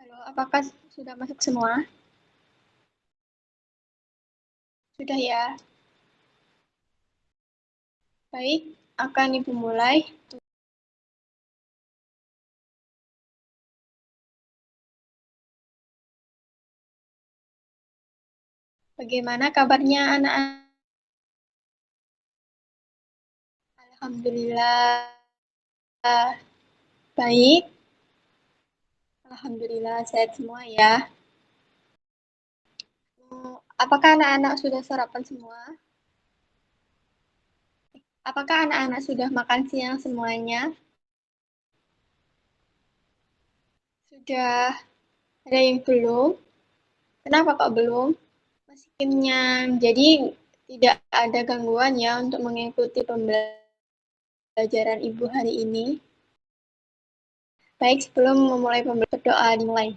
Halo, apakah sudah masuk semua? Sudah ya. Baik, akan Ibu mulai. Bagaimana kabarnya anak-anak? Alhamdulillah baik. Alhamdulillah sehat semua ya. Apakah anak-anak sudah sarapan semua? Apakah anak-anak sudah makan siang semuanya? Sudah. Ada yang belum? Kenapa kok belum? Masih kenyang. Jadi tidak ada gangguan ya untuk mengikuti pembelajaran Ibu hari ini. Baik, sebelum memulai berdoa dimulai.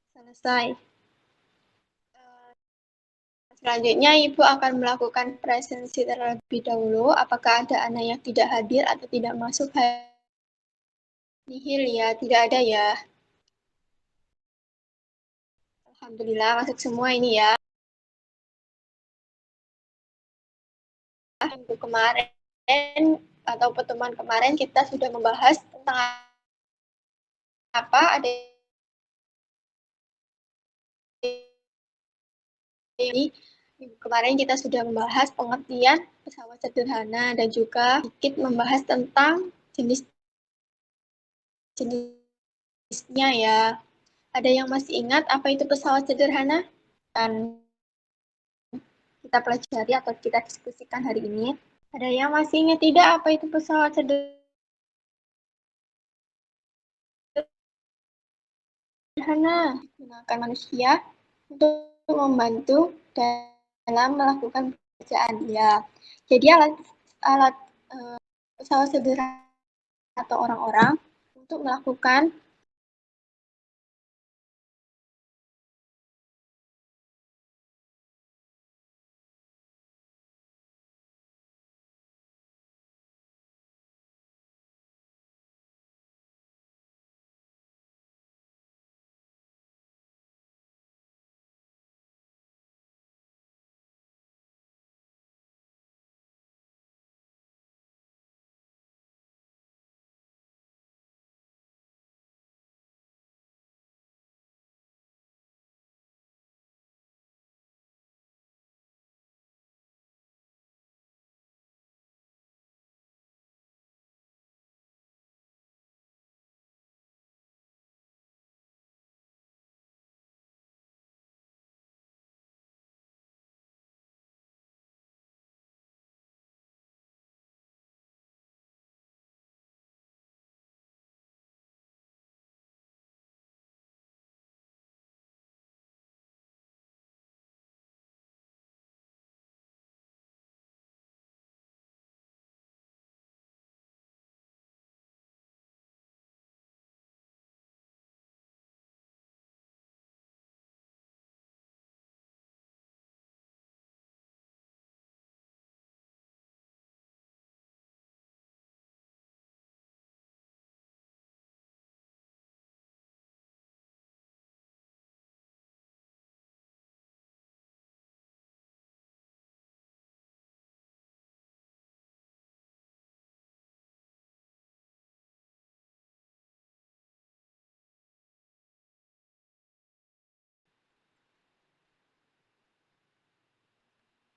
Selesai. Selanjutnya, Ibu akan melakukan presensi terlebih dahulu. Apakah ada anak yang tidak hadir atau tidak masuk? Nihil ya, tidak ada ya. Alhamdulillah masuk semua ini ya. Minggu kemarin atau pertemuan kemarin kita sudah membahas tentang apa? Ada ini kemarin kita sudah membahas pengertian pesawat sederhana dan juga sedikit membahas tentang jenis-jenisnya ya. Ada yang masih ingat apa itu pesawat sederhana? Dan kita pelajari atau kita diskusikan hari ini. Ada yang masih ingat tidak apa itu pesawat sederhana? Digunakan manusia untuk membantu dalam melakukan pekerjaan ya. Jadi alat pesawat sederhana atau orang-orang untuk melakukan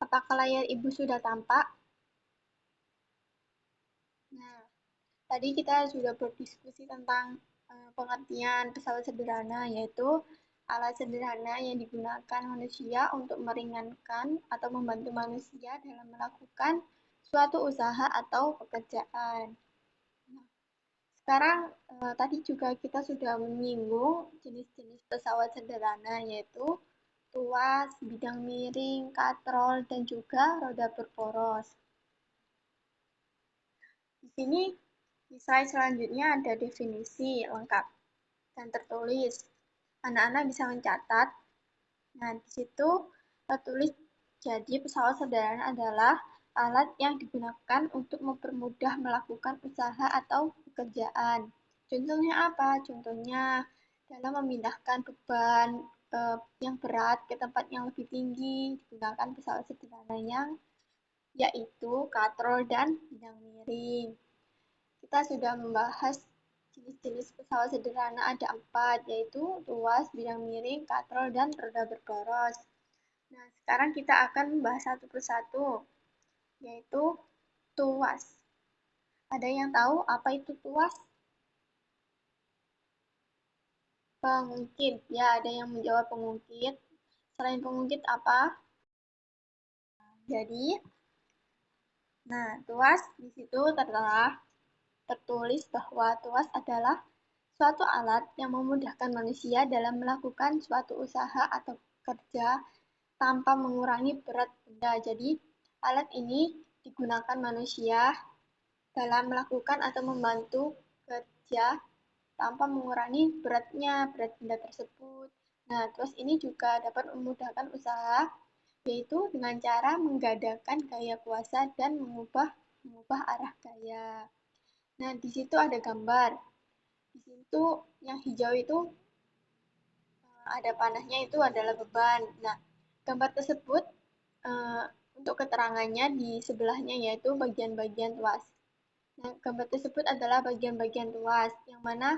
apakah layar Ibu sudah tampak? Nah, tadi kita sudah berdiskusi tentang pengertian pesawat sederhana, yaitu alat sederhana yang digunakan manusia untuk meringankan atau membantu manusia dalam melakukan suatu usaha atau pekerjaan. Nah, sekarang tadi juga kita sudah menyinggung jenis-jenis pesawat sederhana, yaitu tuas, bidang miring, katrol, dan juga roda berporos. Di sini di slide selanjutnya ada definisi lengkap dan tertulis. Anak-anak bisa mencatat. Nah, di situ tertulis Jadi, pesawat sederhana adalah alat yang digunakan untuk mempermudah melakukan usaha atau pekerjaan. Contohnya apa? Contohnya dalam memindahkan beban yang berat ke tempat yang lebih tinggi, digunakan pesawat sederhana yang yaitu katrol dan bidang miring. Kita sudah membahas jenis-jenis pesawat sederhana ada 4, yaitu tuas, bidang miring, katrol, dan roda berporos. Nah, sekarang kita akan membahas satu persatu, yaitu tuas. Ada yang tahu apa itu tuas? Pengungkit. Ya, ada yang menjawab pengungkit. Selain pengungkit apa? Jadi, tuas di situ tertulis bahwa tuas adalah suatu alat yang memudahkan manusia dalam melakukan suatu usaha atau kerja tanpa mengurangi berat benda. Jadi, alat ini digunakan manusia dalam melakukan atau membantu kerja tanpa mengurangi berat benda tersebut. Nah, terus ini juga dapat memudahkan usaha, yaitu dengan cara menggadangkan gaya kuasa dan mengubah arah gaya. Nah, di situ ada gambar. Di situ yang hijau itu ada panahnya, itu adalah beban. Nah, gambar tersebut untuk keterangannya di sebelahnya yaitu bagian-bagian tuas. Nah, gambar tersebut adalah bagian-bagian tuas yang mana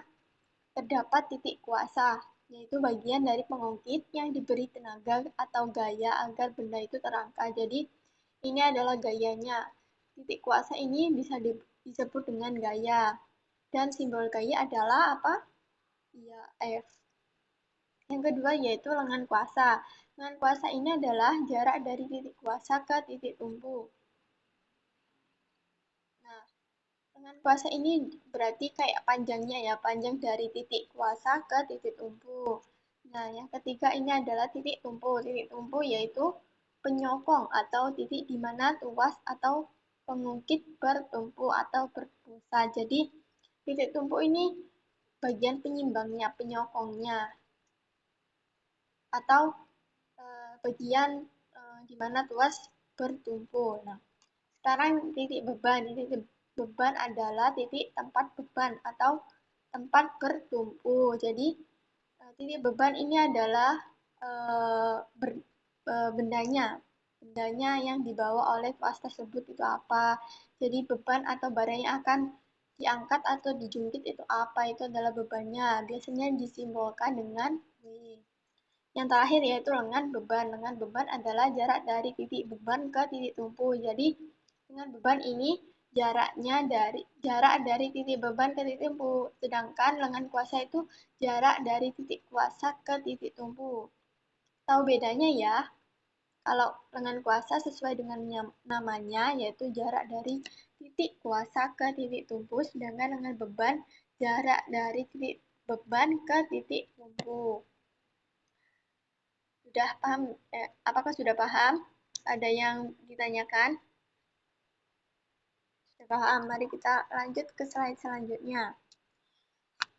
terdapat titik kuasa, yaitu bagian dari pengungkit yang diberi tenaga atau gaya agar benda itu terangkat. Jadi, ini adalah gayanya. Titik kuasa ini bisa disebut dengan gaya. Dan simbol gaya adalah apa? Ya, F. Yang kedua yaitu lengan kuasa. Lengan kuasa ini adalah jarak dari titik kuasa ke titik tumpu. Nah, lengan kuasa ini berarti kayak panjangnya ya, panjang dari titik kuasa ke titik tumpu. Nah, yang ketiga ini adalah titik tumpu. Titik tumpu yaitu penyokong atau titik di mana tuas atau pengungkit bertumpu atau berpusat. Jadi, titik tumpu ini bagian penyimbangnya, penyokongnya, atau bagian di mana tuas bertumpu. Nah, sekarang titik beban. Titik beban adalah titik tempat beban atau tempat bertumpu. Jadi, titik beban ini adalah bendanya. Bendanya yang dibawa oleh tuas tersebut itu apa. Jadi, beban atau barang yang akan diangkat atau dijungkit itu apa. Itu adalah bebannya. Biasanya disimbolkan dengan W. Yang terakhir yaitu lengan beban. Lengan beban adalah jarak dari titik beban ke titik tumpu. Jadi, lengan beban ini jarak dari titik beban ke titik tumpu. Sedangkan lengan kuasa itu jarak dari titik kuasa ke titik tumpu. Tahu bedanya ya? Kalau lengan kuasa sesuai dengan namanya yaitu jarak dari titik kuasa ke titik tumpu, sedangkan lengan beban jarak dari titik beban ke titik tumpu. Sudah paham? Apakah sudah paham? Ada yang ditanyakan? Sudah paham? Mari kita lanjut ke slide selanjutnya.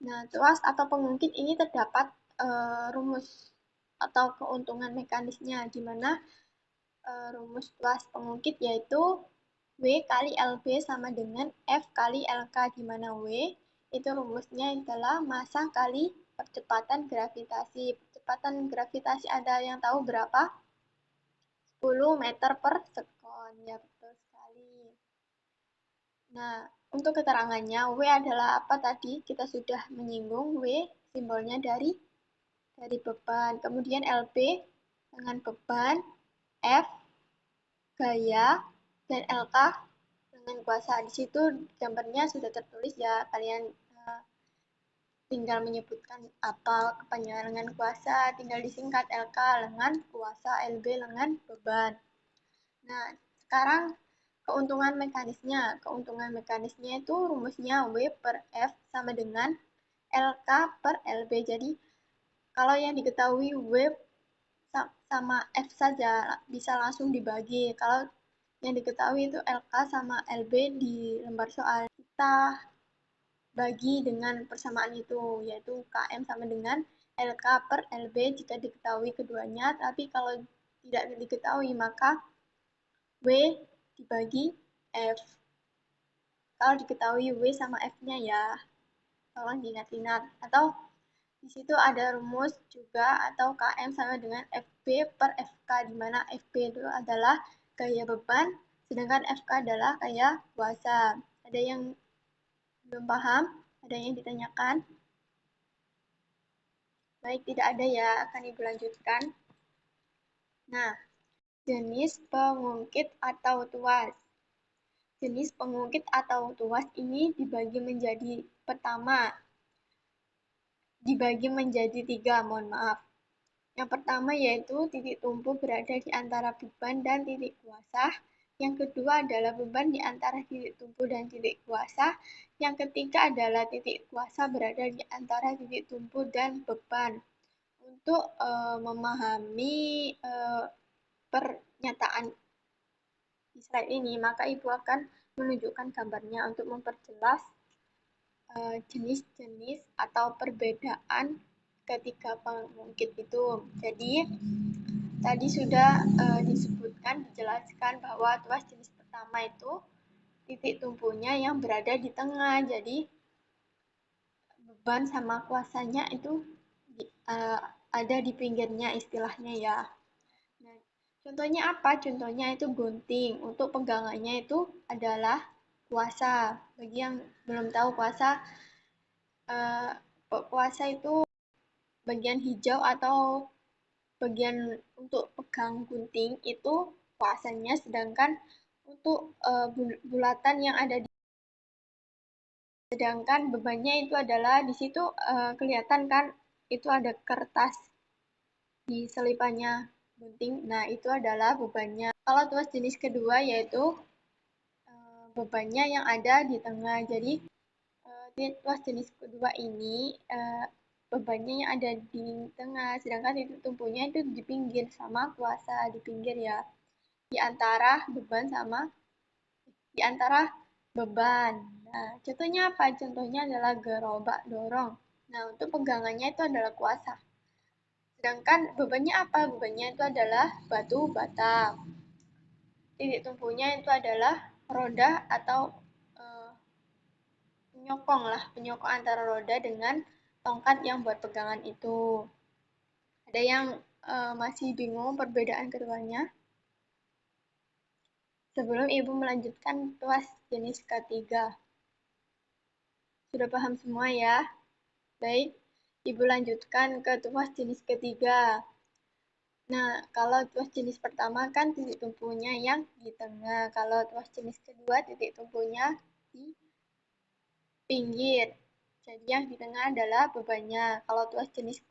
Nah, tuas atau pengungkit ini terdapat rumus atau keuntungan mekanisnya, di mana rumus tuas pengungkit yaitu W kali LB sama dengan F kali LK, di mana W itu rumusnya adalah massa kali percepatan gravitasi. Percepatan gravitasi ada yang tahu berapa? 10 meter per sekon. Ya, betul sekali. Nah, untuk keterangannya, W adalah apa tadi? Kita sudah menyinggung W, simbolnya dari beban. Kemudian LB dengan beban, F gaya, dan LK dengan kuasa. Di situ gambarnya sudah tertulis ya, kalian tinggal menyebutkan apa kepanjangan lengan kuasa, tinggal disingkat LK lengan kuasa, LB lengan beban. Nah, sekarang keuntungan mekanisnya. Keuntungan mekanisnya itu rumusnya W per F sama dengan LK per LB. Jadi, kalau yang diketahui W sama F saja bisa langsung dibagi. Kalau yang diketahui itu LK sama LB di lembar soal, kita bagi dengan persamaan itu, yaitu KM sama dengan LK per LB jika diketahui keduanya. Tapi kalau tidak diketahui, maka W dibagi F. Kalau diketahui W sama F-nya ya, tolong diingat-ingat. Atau di situ ada rumus juga atau KM sama dengan FB per FK, di mana FB itu adalah gaya beban, sedangkan FK adalah gaya kuasa. Ada yang belum paham? Ada yang ditanyakan? Baik, tidak ada ya, akan Ibu lanjutkan. Nah, jenis pengungkit atau tuas. Jenis pengungkit atau tuas ini dibagi menjadi tiga, mohon maaf. Yang pertama yaitu titik tumpu berada di antara beban dan titik kuasa. Yang kedua adalah beban di antara titik tumpu dan titik kuasa. Yang ketiga adalah titik kuasa berada di antara titik tumpu dan beban. Untuk memahami pernyataan di slide ini, maka Ibu akan menunjukkan gambarnya untuk memperjelas jenis-jenis atau perbedaan ketiga pengungkit itu. Jadi tadi sudah dijelaskan bahwa tuas jenis pertama itu titik tumpunya yang berada di tengah. Jadi beban sama kuasanya itu ada di pinggirnya istilahnya ya. Nah, contohnya apa? Contohnya itu gunting. Untuk pegangannya itu adalah kuasa. Bagi yang belum tahu kuasa itu bagian hijau atau bagian untuk pegang gunting itu kuasanya, sedangkan untuk bulatan yang ada di sedangkan bebannya itu adalah di situ kelihatan kan itu ada kertas di selipannya gunting. Nah, itu adalah bebannya. Kalau tuas jenis kedua yaitu bebannya yang ada di tengah. Jadi tuas jenis kedua ini bebannya yang ada di tengah, sedangkan titik tumpunya itu di pinggir sama kuasa di pinggir ya, di antara beban sama di antara beban. Nah, contohnya apa? Contohnya adalah gerobak dorong. Nah, untuk pegangannya itu adalah kuasa. Sedangkan bebannya apa? Bebannya itu adalah batu bata. Titik tumpunya itu adalah roda atau penyokong antara roda dengan tongkat yang buat pegangan itu. Ada yang masih bingung perbedaan keduanya? Sebelum Ibu melanjutkan tuas jenis ketiga. Sudah paham semua ya? Baik, Ibu lanjutkan ke tuas jenis ketiga. Nah, kalau tuas jenis pertama kan titik tumpunya yang di tengah. Kalau tuas jenis kedua titik tumpunya di pinggir. Jadi yang di tengah adalah bebannya. Kalau tuas jenis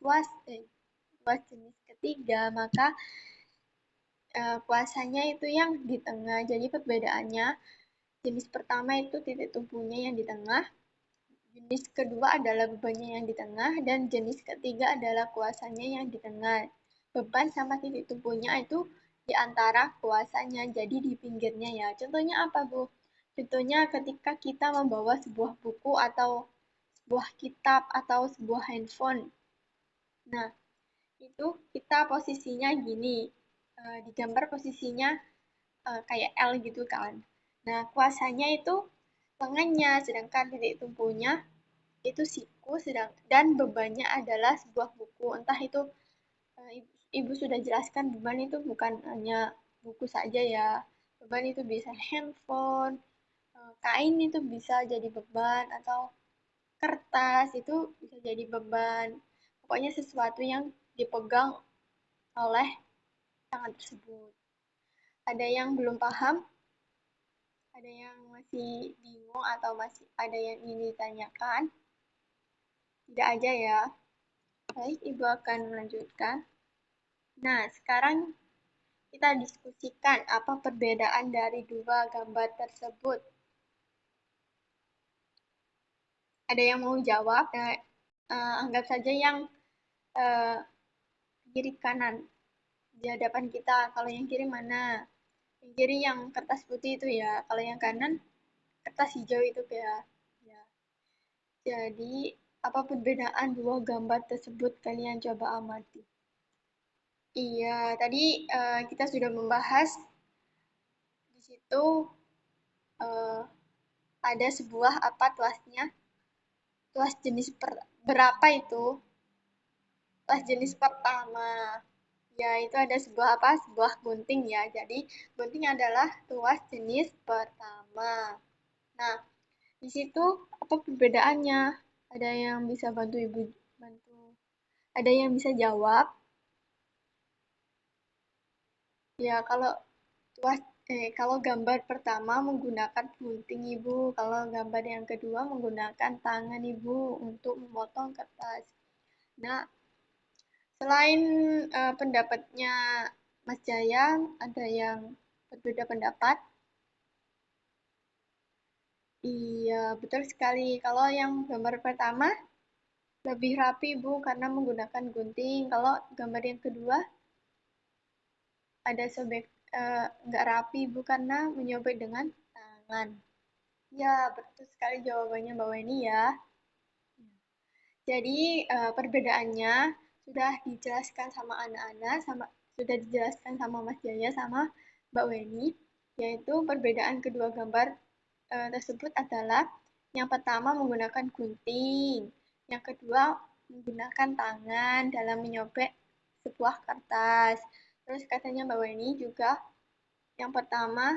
ketiga, maka kuasanya itu yang di tengah. Jadi perbedaannya, jenis pertama itu titik tumpunya yang di tengah, jenis kedua adalah bebannya yang di tengah, dan jenis ketiga adalah kuasanya yang di tengah. Beban sama titik tumpunya itu di antara kuasanya, jadi di pinggirnya ya. Contohnya apa, Bu? Contohnya ketika kita membawa sebuah buku atau sebuah kitab atau sebuah handphone. Nah, itu kita posisinya gini, digambar posisinya kayak L gitu kan. Nah, kuasanya itu lengannya, sedangkan titik tumpunya itu siku, dan bebannya adalah sebuah buku. Entah itu Ibu sudah jelaskan beban itu bukan hanya buku saja ya. Beban itu bisa handphone, kain itu bisa jadi beban, atau kertas itu bisa jadi beban. Pokoknya sesuatu yang dipegang oleh tangan tersebut. Ada yang belum paham? Ada yang masih bingung atau masih ada yang ingin ditanyakan? Tidak aja ya. Baik, Ibu akan melanjutkan. Nah, sekarang kita diskusikan apa perbedaan dari dua gambar tersebut. Ada yang mau jawab? Nah, anggap saja yang kiri kanan di hadapan kita. Kalau yang kiri mana? Yang kiri yang kertas putih itu ya. Kalau yang kanan kertas hijau itu ya. Ya. Jadi, apa perbedaan dua gambar tersebut? Kalian coba amati. Iya, tadi kita sudah membahas di situ eh, ada sebuah apa tuasnya, tuas jenis berapa itu? Tuas jenis pertama. Ya, itu ada sebuah apa? Sebuah gunting ya. Jadi, gunting adalah tuas jenis pertama. Nah, di situ apa perbedaannya? Ada yang bisa bantu Ibu bantu. Ada yang bisa jawab? Ya, kalau gambar pertama menggunakan gunting Ibu, kalau gambar yang kedua menggunakan tangan Ibu untuk memotong kertas. Nah, selain pendapatnya Mas Jaya, ada yang berbeda pendapat? Iya, betul sekali. Kalau yang gambar pertama lebih rapi Bu karena menggunakan gunting. Kalau gambar yang kedua ada nggak rapi Bu karena menyobek dengan tangan. Ya, betul sekali jawabannya Mbak Weni ya. Jadi perbedaannya sudah dijelaskan sama anak-anak, sudah dijelaskan sama Mas Jaya sama Mbak Weni, yaitu perbedaan kedua gambar tersebut adalah yang pertama menggunakan gunting, yang kedua menggunakan tangan dalam menyobek sebuah kertas. Terus katanya Mbak Weni juga yang pertama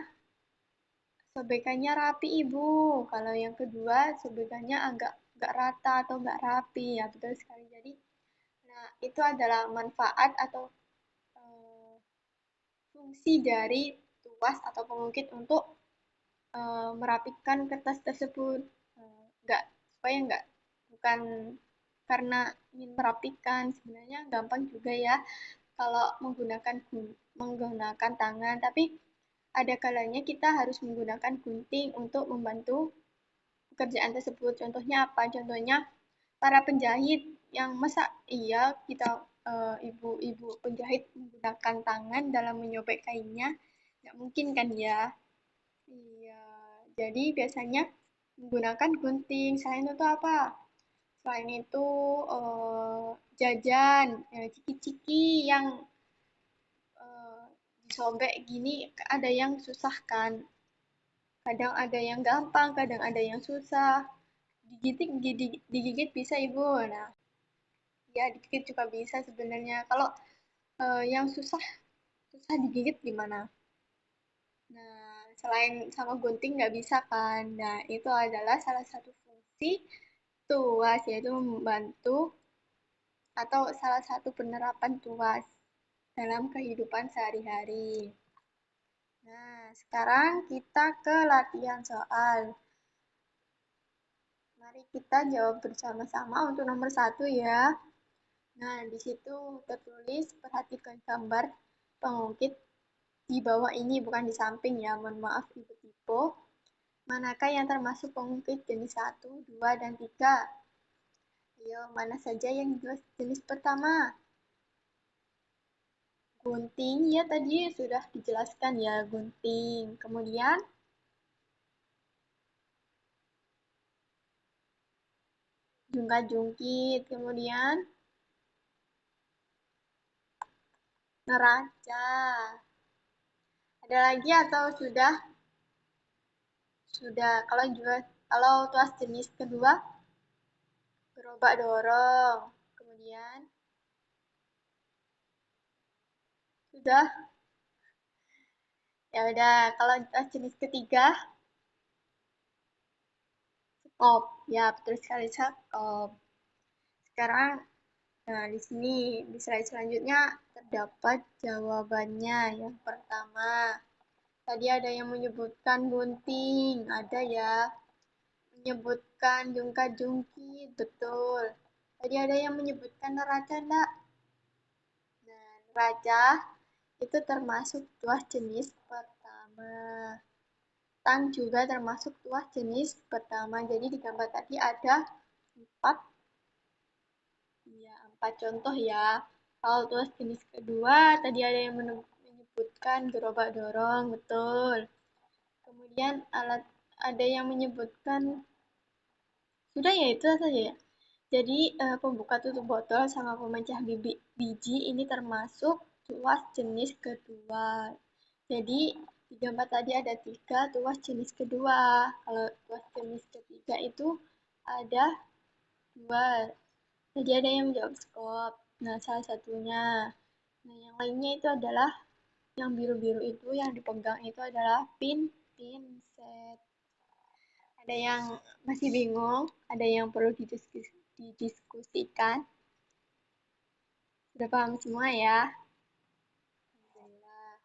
sobekannya rapi Ibu. Kalau yang kedua sobekannya agak rata atau nggak rapi. Ya betul sekali. Jadi, nah itu adalah manfaat atau eh, fungsi dari tuas atau pengukit untuk merapikan kertas tersebut. Nggak supaya nggak bukan karena ingin merapikan, sebenarnya gampang juga ya kalau menggunakan tangan. Tapi ada kalanya kita harus menggunakan gunting untuk membantu pekerjaan tersebut. Contohnya apa? Contohnya para penjahit yang masa iya kita ibu-ibu penjahit menggunakan tangan dalam menyobek kainnya, nggak mungkin kan ya? Iya, jadi biasanya menggunakan gunting. Selain itu apa? Selain itu jajan, ciki-ciki yang eh, disobek gini ada yang susah kan? Kadang ada yang gampang, kadang ada yang susah. Digigit bisa Ibu. Nah, ya digigit juga bisa sebenarnya. Kalau yang susah susah digigit gimana? Nah, selain sama gunting nggak bisa kan? Nah, itu adalah salah satu fungsi tuas, yaitu membantu atau salah satu penerapan tuas dalam kehidupan sehari-hari. Nah, sekarang kita ke latihan soal. Mari kita jawab bersama-sama untuk nomor satu ya. Nah, di situ tertulis perhatikan gambar pengungkit di bawah ini, bukan di samping ya, mohon maaf Ibu Tipo. Manakah yang termasuk pengungkit jenis satu, 2, dan 3? Ayo, mana saja yang jenis pertama? Gunting, ya tadi sudah dijelaskan ya, gunting. Kemudian, jungkat-jungkit. Kemudian, neraca. Ada lagi atau sudah? Sudah. Kalau tuas jenis kedua, gerobak dorong. Kemudian, sudah. Ya udah, kalau tuas jenis ketiga, sekop. Ya, betul sekali sekop. Sekarang, nah di sini di slide selanjutnya terdapat jawabannya. Yang pertama, tadi ada yang menyebutkan gunting, ada ya. Menyebutkan jungkat-jungkit, betul. Tadi ada yang menyebutkan neraca, enggak? Nah, neraca itu termasuk tuas jenis pertama. Tang juga termasuk tuas jenis pertama. Jadi di gambar tadi ada empat, ya, empat contoh ya. Kalau tuas jenis kedua, tadi ada yang menyebutkan gerobak dorong, betul. Kemudian ada yang menyebutkan, sudah ya itu saja ya. Jadi pembuka tutup botol sama pemecah biji ini termasuk tuas jenis kedua. Jadi 34 tadi ada 3 tuas jenis kedua. Kalau tuas jenis ketiga itu ada 2. Jadi ada yang menjawab skop. Nah, salah satunya. Nah, yang lainnya itu adalah yang biru-biru itu yang dipegang itu adalah pinset. Ada yang masih bingung, ada yang perlu didiskusikan. Sudah paham semua ya? Alhamdulillah.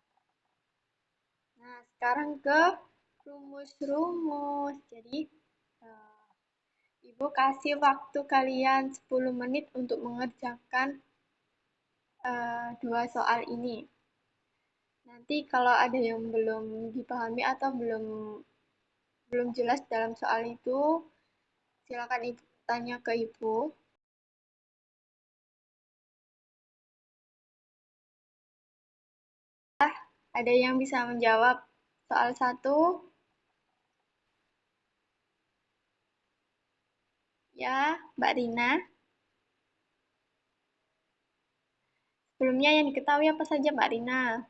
Nah, sekarang ke rumus-rumus. Jadi, Ibu kasih waktu kalian 10 menit untuk mengerjakan 2 soal ini. Nanti kalau ada yang belum dipahami atau belum jelas dalam soal itu, silakan Ibu tanya ke Ibu. Ada yang bisa menjawab soal 1? Ya, Mbak Rina. Sebelumnya yang diketahui apa saja Mbak Rina?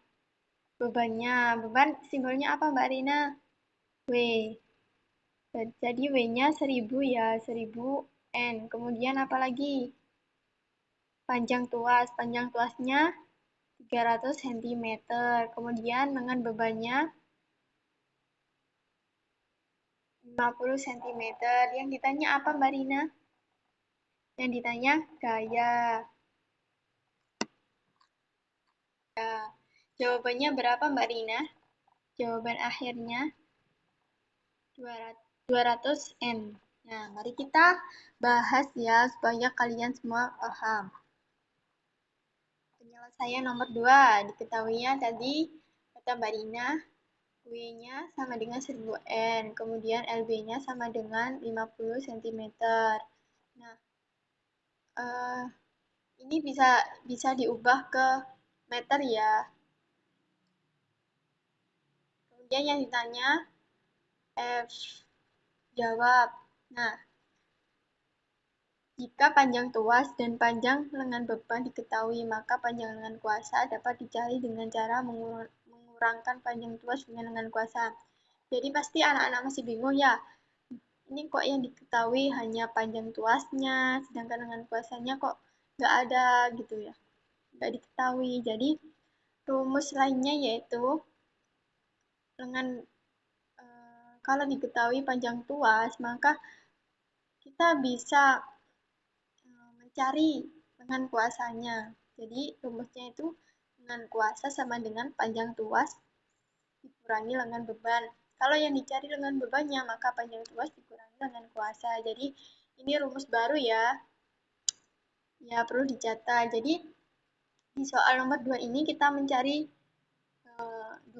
Bebannya. Beban simbolnya apa Mbak Rina? W. Jadi W-nya 1000 ya, 1000 N. Kemudian apa lagi? Panjang tuas. Panjang tuasnya 300 cm. Kemudian dengan bebannya 50 cm. Yang ditanya apa Mbak Rina? Yang ditanya gaya. Ya. Jawabannya berapa Mbak Rina? Jawaban akhirnya 200 N. Nah, mari kita bahas ya supaya kalian semua paham. Penyelesaian nomor 2. Diketahuinya tadi kata Mbak Rina, W-nya sama dengan 1000 N. Kemudian LB-nya sama dengan 50 cm. Nah, ini bisa diubah ke meter ya. Kemudian yang ditanya F. Jawab. Nah, jika panjang tuas dan panjang lengan beban diketahui, maka panjang lengan kuasa dapat dicari dengan cara mengurangkan panjang tuas dengan lengan kuasa. Jadi pasti anak-anak masih bingung ya, ini kok yang diketahui hanya panjang tuasnya, sedangkan lengan kuasanya kok nggak ada gitu ya, nggak diketahui. Jadi rumus lainnya yaitu lengan kalau diketahui panjang tuas, maka kita bisa mencari lengan kuasanya. Jadi rumusnya itu lengan kuasa sama dengan panjang tuas dikurangi lengan beban. Kalau yang dicari lengan bebannya, maka panjang tuas dikurangi lengan kuasa. Jadi ini rumus baru ya. Ya perlu dicatat. Jadi di soal nomor 2 ini kita mencari 2,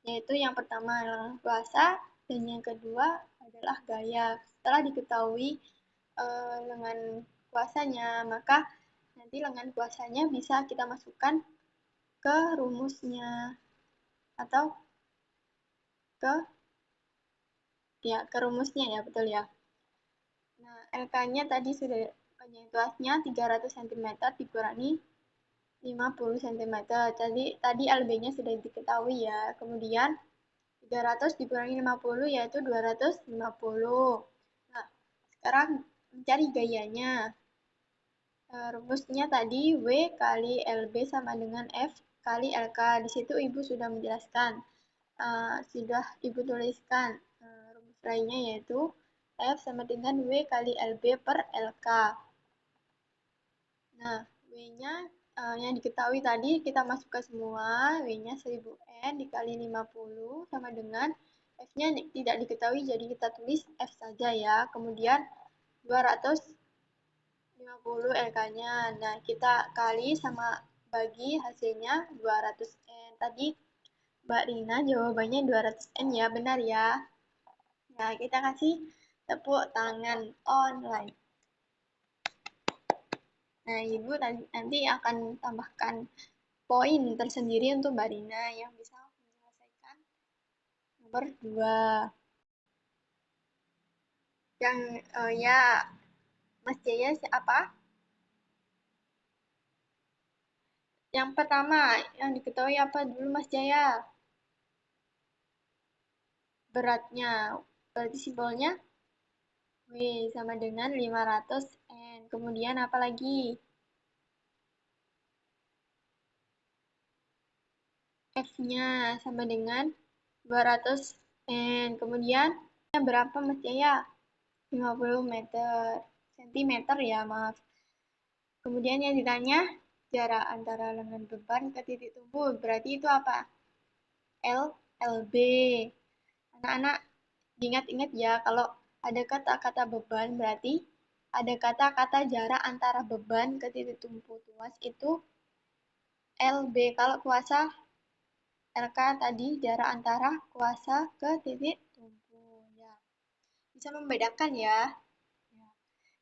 yaitu yang pertama lengan kuasa dan yang kedua adalah gaya. Setelah diketahui lengan kuasanya, maka nanti lengan kuasanya bisa kita masukkan ke rumusnya atau ke rumusnya ya, betul ya. Nah, LK-nya tadi sudah panjang tuasnya 300 cm dikurangi 50 cm. Jadi tadi LB-nya sudah diketahui ya. Kemudian 300 dikurangi 50 yaitu 250. Nah, sekarang mencari gayanya. Rumusnya tadi W kali LB sama dengan F kali LK. Di situ Ibu sudah menjelaskan. Sudah Ibu tuliskan rumus lainnya yaitu F sama dengan W kali LB per LK. Nah, W-nya yang diketahui tadi kita masukkan semua. W-nya 1000 N dikali 50 sama dengan F-nya tidak diketahui jadi kita tulis F saja ya. Kemudian 250 LK-nya. Nah, kita kali sama bagi hasilnya 200 N. Tadi Mbak Rina jawabannya 200 N ya, benar ya. Nah, kita kasih tepuk tangan online. Nah, Ibu nanti akan tambahkan poin tersendiri untuk Mbak Rina yang bisa menyelesaikan nomor 2. Yang ya, Mas Jaya siapa? Yang pertama, yang diketahui apa dulu Mas Jaya? Beratnya. Berarti simbolnya W sama dengan 500 N. Kemudian apa lagi? F-nya sama dengan 200 N. Kemudian berapa Mas Jaya? 50 meter. Sentimeter ya, maaf. Kemudian yang ditanya, jarak antara lengan beban ke titik tumbuh. Berarti itu apa? LB. Anak-anak ingat-ingat ya, kalau ada kata-kata beban berarti ada kata-kata jarak antara beban ke titik tumpu tuas itu LB. Kalau kuasa LK tadi jarak antara kuasa ke titik tumpu. Ya, bisa membedakan ya. Ya.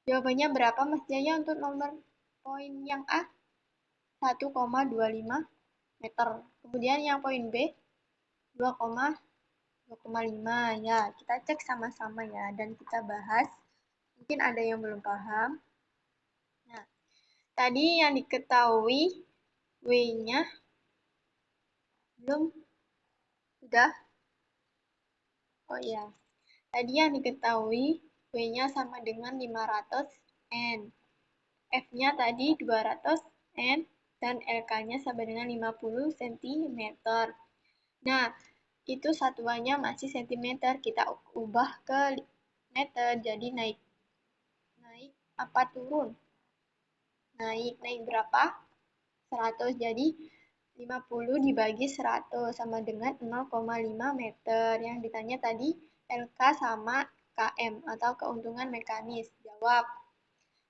Jawabannya berapa Mas Jaya untuk nomor poin yang A? 1,25 meter. Kemudian yang poin B 2,5 ya. Kita cek sama-sama ya dan kita bahas. Mungkin ada yang belum paham. Nah, tadi yang diketahui W-nya belum sudah. Oh iya. Tadi yang diketahui W-nya sama dengan 500 N. F-nya tadi 200 N dan LK-nya sama dengan 50 cm. Nah, itu satuannya masih cm. Kita ubah ke meter. Jadi naik apa turun? Naik berapa? 100. Jadi 50 dibagi 100 sama dengan 0,5 meter. Yang ditanya tadi LK sama KM atau keuntungan mekanis. Jawab.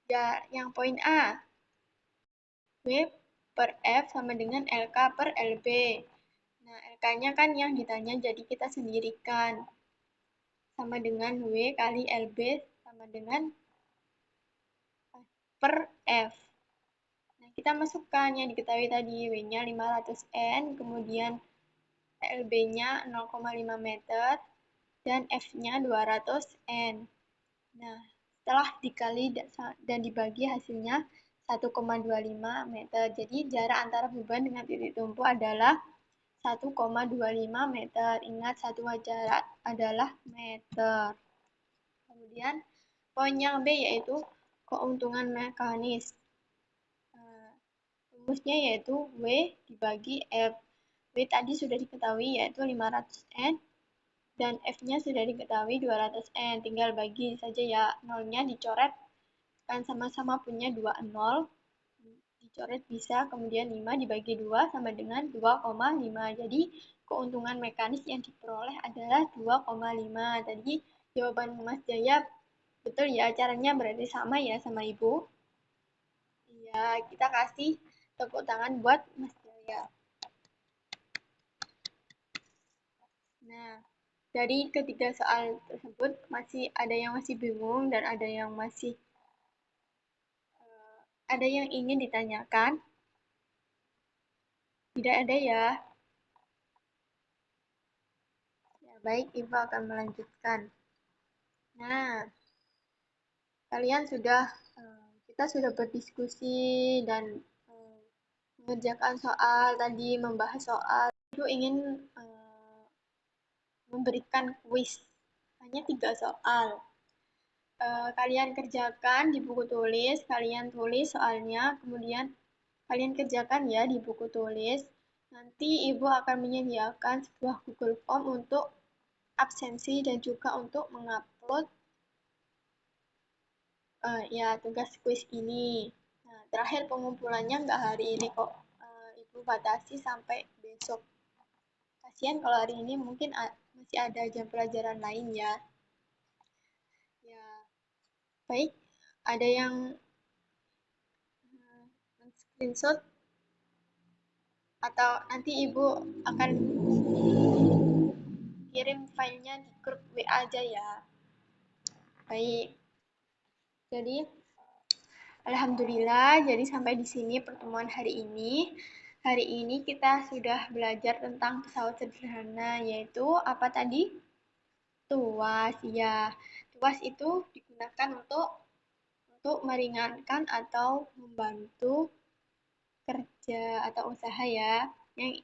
Ya, yang poin A. W per F sama dengan LK per LB. Nah, LK-nya kan yang ditanya jadi kita sendirikan. Sama dengan W kali LB sama dengan per F. Nah, kita masukkan yang diketahui tadi, W-nya 500 N, kemudian LB-nya 0,5 meter, dan F-nya 200 N. Nah, setelah dikali dan dibagi hasilnya 1,25 meter. Jadi jarak antara beban dengan titik tumpu adalah 1,25 meter. Ingat, satuan jarak adalah meter. Kemudian poin yang B yaitu keuntungan mekanis. Rumusnya yaitu W dibagi F. W tadi sudah diketahui yaitu 500 N dan F-nya sudah diketahui 200 N. Tinggal bagi saja ya, nolnya dicoret kan sama-sama punya 2 nol. Dicoret bisa, kemudian 5 dibagi 2 sama dengan 2,5. Jadi keuntungan mekanis yang diperoleh adalah 2,5. Tadi jawaban Mas Jaya betul ya, caranya berarti sama ya sama Ibu. Iya, kita kasih tepuk tangan buat Mas Jaya. Nah, dari ketiga soal tersebut masih ada yang masih bingung dan ada yang ingin ditanyakan. Tidak ada ya. Ya, baik, Ibu akan melanjutkan. Nah, kalian sudah kita sudah berdiskusi dan mengerjakan soal tadi, membahas soal. Ibu ingin memberikan kuis hanya 3 soal. Kalian kerjakan di buku tulis, kalian tulis soalnya, kemudian kalian kerjakan ya di buku tulis. Nanti Ibu akan menyediakan sebuah Google Form untuk absensi dan juga untuk mengupload ya tugas kuis ini. Nah, terakhir pengumpulannya nggak hari ini kok. Ibu batasi sampai besok. Kasihan kalau hari ini mungkin masih ada jam pelajaran lain ya. Ya, baik. Ada yang screenshot atau nanti Ibu akan kirim filenya di grup WA aja ya. Baik. Jadi alhamdulillah, jadi sampai di sini pertemuan hari ini. Hari ini kita sudah belajar tentang pesawat sederhana, yaitu apa tadi? Tuas. Ya, tuas itu digunakan untuk meringankan atau membantu kerja atau usaha ya yang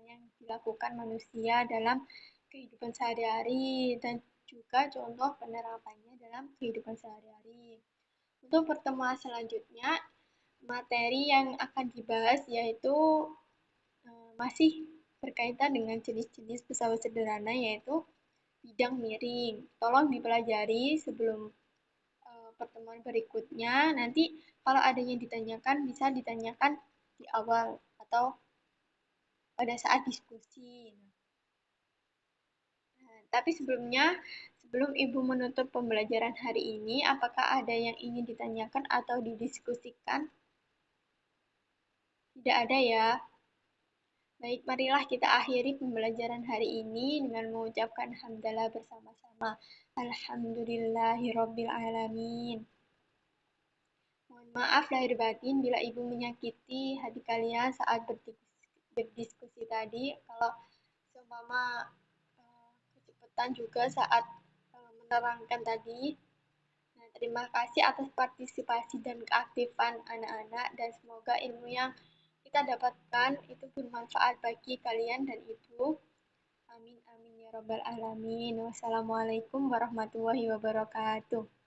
yang dilakukan manusia dalam kehidupan sehari-hari dan juga contoh penerapannya dalam kehidupan sehari-hari. Untuk pertemuan selanjutnya, materi yang akan dibahas yaitu masih berkaitan dengan jenis-jenis pesawat sederhana yaitu bidang miring. Tolong dipelajari sebelum pertemuan berikutnya. Nanti kalau ada yang ditanyakan bisa ditanyakan di awal atau pada saat diskusi. Nah, tapi sebelum Ibu menutup pembelajaran hari ini, apakah ada yang ingin ditanyakan atau didiskusikan? Tidak ada ya. Baik, marilah kita akhiri pembelajaran hari ini dengan mengucapkan hamdalah bersama-sama. Alhamdulillahirabbil alamin. Mohon maaf lahir batin bila Ibu menyakiti hati kalian saat berdiskusi tadi. Kalau seumpama kecepatan juga saat menerangkan tadi. Nah, terima kasih atas partisipasi dan keaktifan anak-anak dan semoga ilmu yang kita dapatkan itu bermanfaat bagi kalian dan Ibu. Amin amin ya robbal alamin. Wassalamualaikum warahmatullahi wabarakatuh.